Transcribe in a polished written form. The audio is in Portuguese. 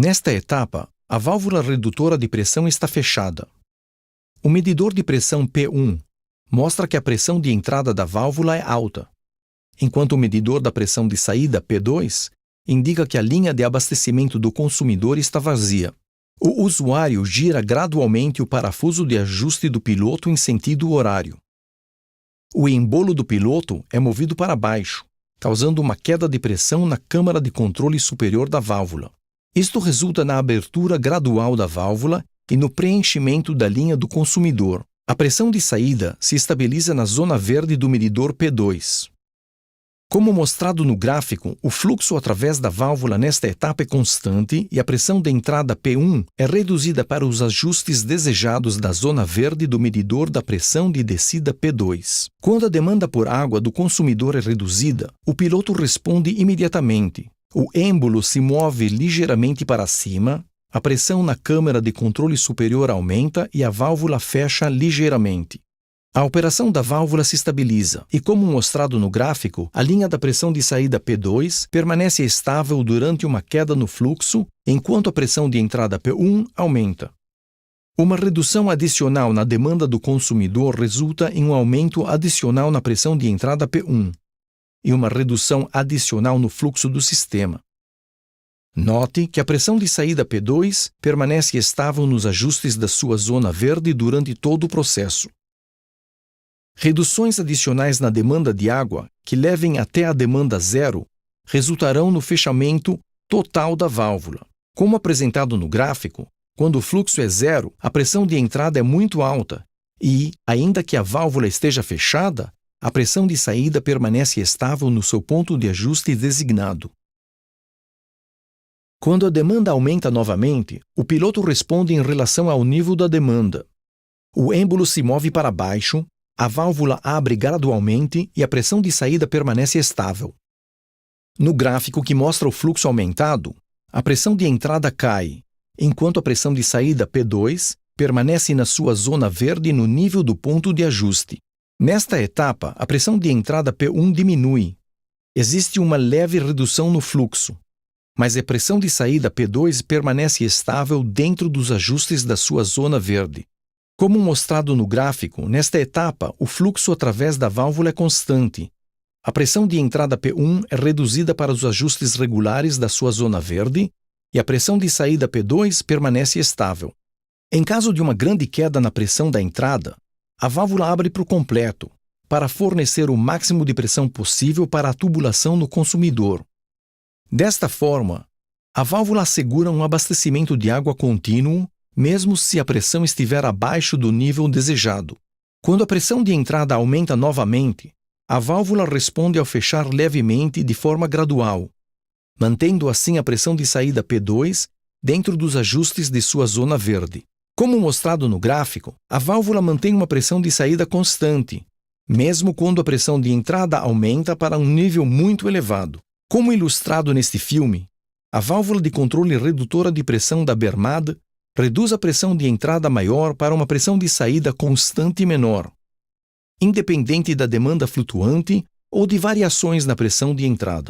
Nesta etapa, a válvula redutora de pressão está fechada. O medidor de pressão P1 mostra que a pressão de entrada da válvula é alta, enquanto o medidor da pressão de saída P2 indica que a linha de abastecimento do consumidor está vazia. O usuário gira gradualmente o parafuso de ajuste do piloto em sentido horário. O embolo do piloto é movido para baixo, causando uma queda de pressão na câmara de controle superior da válvula. Isto resulta na abertura gradual da válvula e no preenchimento da linha do consumidor. A pressão de saída se estabiliza na zona verde do medidor P2. Como mostrado no gráfico, o fluxo através da válvula nesta etapa é constante e a pressão de entrada P1 é reduzida para os ajustes desejados da zona verde do medidor da pressão de descida P2. Quando a demanda por água do consumidor é reduzida, o piloto responde imediatamente. O êmbolo se move ligeiramente para cima, a pressão na câmara de controle superior aumenta e a válvula fecha ligeiramente. A operação da válvula se estabiliza e, como mostrado no gráfico, a linha da pressão de saída P2 permanece estável durante uma queda no fluxo, enquanto a pressão de entrada P1 aumenta. Uma redução adicional na demanda do consumidor resulta em um aumento adicional na pressão de entrada P1 e uma redução adicional no fluxo do sistema. Note que a pressão de saída P2 permanece estável nos ajustes da sua zona verde durante todo o processo. Reduções adicionais na demanda de água, que levem até a demanda zero, resultarão no fechamento total da válvula. Como apresentado no gráfico, quando o fluxo é zero, a pressão de entrada é muito alta e, ainda que a válvula esteja fechada, a pressão de saída permanece estável no seu ponto de ajuste designado. Quando a demanda aumenta novamente, o piloto responde em relação ao nível da demanda. O êmbolo se move para baixo, a válvula abre gradualmente e a pressão de saída permanece estável. No gráfico que mostra o fluxo aumentado, a pressão de entrada cai, enquanto a pressão de saída P2 permanece na sua zona verde no nível do ponto de ajuste. Nesta etapa, a pressão de entrada P1 diminui. Existe uma leve redução no fluxo, mas a pressão de saída P2 permanece estável dentro dos ajustes da sua zona verde. Como mostrado no gráfico, nesta etapa, o fluxo através da válvula é constante. A pressão de entrada P1 é reduzida para os ajustes regulares da sua zona verde e a pressão de saída P2 permanece estável. Em caso de uma grande queda na pressão da entrada, a válvula abre por completo, para fornecer o máximo de pressão possível para a tubulação no consumidor. Desta forma, a válvula assegura um abastecimento de água contínuo, mesmo se a pressão estiver abaixo do nível desejado. Quando a pressão de entrada aumenta novamente, a válvula responde ao fechar levemente de forma gradual, mantendo assim a pressão de saída P2 dentro dos ajustes de sua zona verde. Como mostrado no gráfico, a válvula mantém uma pressão de saída constante, mesmo quando a pressão de entrada aumenta para um nível muito elevado. Como ilustrado neste filme, a válvula de controle redutora de pressão da Bermad reduz a pressão de entrada maior para uma pressão de saída constante menor, independente da demanda flutuante ou de variações na pressão de entrada.